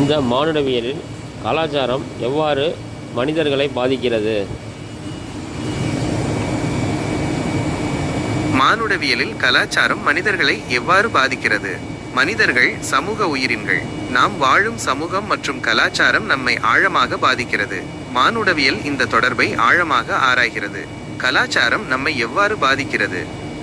இந்த மானுடவியலில் கலாச்சாரம் எவ்வாறு மனிதர்களை பாதிக்கிறது? மானுடவியலில் கலாச்சாரம் மனிதர்களை எவ்வாறு பாதிக்கிறது? மனிதர்கள் சமூக உயிரின்கள். நாம் வாழும் சமூகம் மற்றும் கலாச்சாரம் நம்மை ஆழமாக பாதிக்கிறது. மானுடவியல் இந்த தொடர்பை ஆழமாக ஆராய்கிறது. கலாச்சாரம் நம்மை எவ்வாறு பாதிக்கிறது?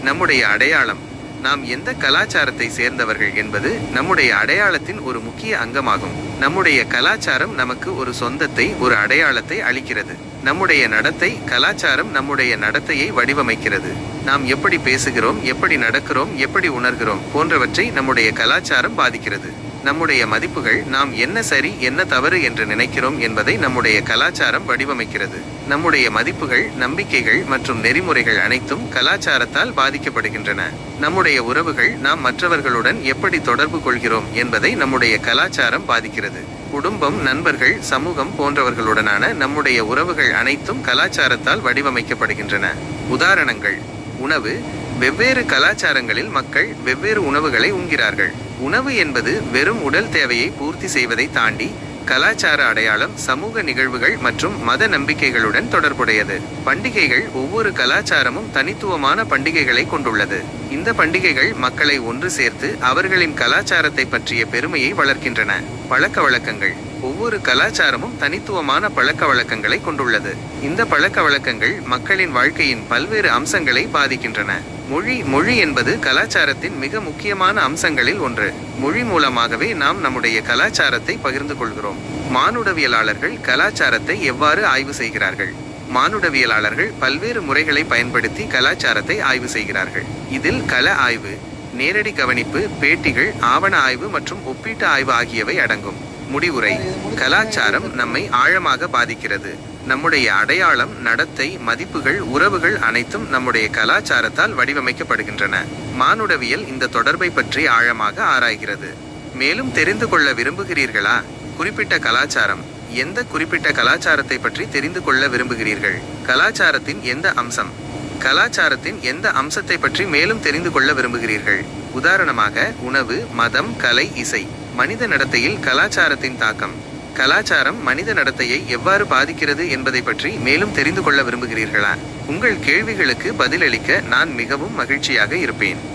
நம்முடைய அடையாளம். நாம் எந்த கலாச்சாரத்தை சேர்ந்தவர்கள் என்பது நம்முடைய அடையாளத்தின் ஒரு முக்கிய அங்கமாகும். நம்முடைய கலாச்சாரம் நமக்கு ஒரு சொந்தத்தை, ஒரு அடையாளத்தை அளிக்கிறது. நம்முடைய நடத்தை. கலாச்சாரம் நம்முடைய நடத்தையை வடிவமைக்கிறது. நாம் எப்படி பேசுகிறோம், எப்படி நடக்கிறோம், எப்படி உணர்கிறோம் போன்றவற்றை நம்முடைய கலாச்சாரம் பாதிக்கிறது. நம்முடைய மதிப்புகள். நாம் என்ன சரி, என்ன தவறு என்று நினைக்கிறோம் என்பதை நம்முடைய கலாச்சாரம் வடிவமைக்கிறது. நம்முடைய மதிப்புகள், நம்பிக்கைகள் மற்றும் நெறிமுறைகள் அனைத்தும் கலாச்சாரத்தால் பாதிக்கப்படுகின்றன. நம்முடைய உறவுகள். நாம் மற்றவர்களுடன் எப்படி தொடர்பு கொள்கிறோம் என்பதை நம்முடைய கலாச்சாரம் பாதிக்கிறது. குடும்பம், நண்பர்கள், சமூகம் போன்றவர்களுடனான நம்முடைய உறவுகள் அனைத்தும் கலாச்சாரத்தால் வடிவமைக்கப்படுகின்றன. உதாரணங்கள். உணவு. வெவ்வேறு கலாச்சாரங்களில் மக்கள் வெவ்வேறு உணவுகளை உண்கிறார்கள். உணவு என்பது வெறும் உடல் தேவையை பூர்த்தி செய்வதை தாண்டி கலாச்சார அடையாளம், சமூக நிகழ்வுகள் மற்றும் மத நம்பிக்கைகளுடன் தொடர்புடையது. பண்டிகைகள். ஒவ்வொரு கலாச்சாரமும் தனித்துவமான பண்டிகைகளை கொண்டுள்ளது. இந்த பண்டிகைகள் மக்களை ஒன்று சேர்த்து அவர்களின் கலாச்சாரத்தை பற்றிய பெருமையை வளர்க்கின்றன. பழக்க வழக்கங்கள். ஒவ்வொரு கலாச்சாரமும் தனித்துவமான பழக்க வழக்கங்களை கொண்டுள்ளது. இந்த பழக்க வழக்கங்கள் மக்களின் வாழ்க்கையின் பல்வேறு அம்சங்களை பாதிக்கின்றன. மொழி என்பது கலாச்சாரத்தின் மிக முக்கியமான அம்சங்களில் ஒன்று. மொழி மூலமாகவே நாம் நம்முடைய கலாச்சாரத்தை பகிர்ந்து கொள்கிறோம். மானுடவியலாளர்கள் கலாச்சாரத்தை எவ்வாறு ஆய்வு செய்கிறார்கள்? மானுடவியலாளர்கள் பல்வேறு முறைகளை பயன்படுத்தி கலாச்சாரத்தை ஆய்வு செய்கிறார்கள். இதில் கள ஆய்வு, நேரடி கவனிப்பு, பேட்டிகள், ஆவண ஆய்வு மற்றும் ஒப்பீட்டு ஆய்வு ஆகியவை அடங்கும். முடிவுரை. கலாச்சாரம் நம்மை ஆழமாக பாதிக்கிறது. நம்முடைய அடையாளம், நடத்தை, மதிப்புகள், உறவுகள் அனைத்தும் நம்முடைய கலாச்சாரத்தால் வடிவமைக்கப்படுகின்றன. மானுடவியல் இந்த தொடர்பை பற்றி ஆழமாக ஆராய்கிறது. மேலும் தெரிந்து கொள்ள விரும்புகிறீர்களா? குறிப்பிட்ட கலாச்சாரம். எந்த குறிப்பிட்ட கலாச்சாரத்தை பற்றி தெரிந்து கொள்ள விரும்புகிறீர்கள்? கலாச்சாரத்தின் எந்த அம்சம்? கலாச்சாரத்தின் எந்த அம்சத்தை பற்றி மேலும் தெரிந்து கொள்ள விரும்புகிறீர்கள்? உதாரணமாக, உணவு, மதம், கலை, இசை. மனித நடத்தையில் கலாச்சாரத்தின் தாக்கம். கலாச்சாரம் மனித நடத்தையை எவ்வாறு பாதிக்கிறது என்பதை பற்றி மேலும் தெரிந்து கொள்ள விரும்புகிறீர்களா? உங்கள் கேள்விகளுக்கு பதிலளிக்க நான் மிகவும் மகிழ்ச்சியாக இருப்பேன்.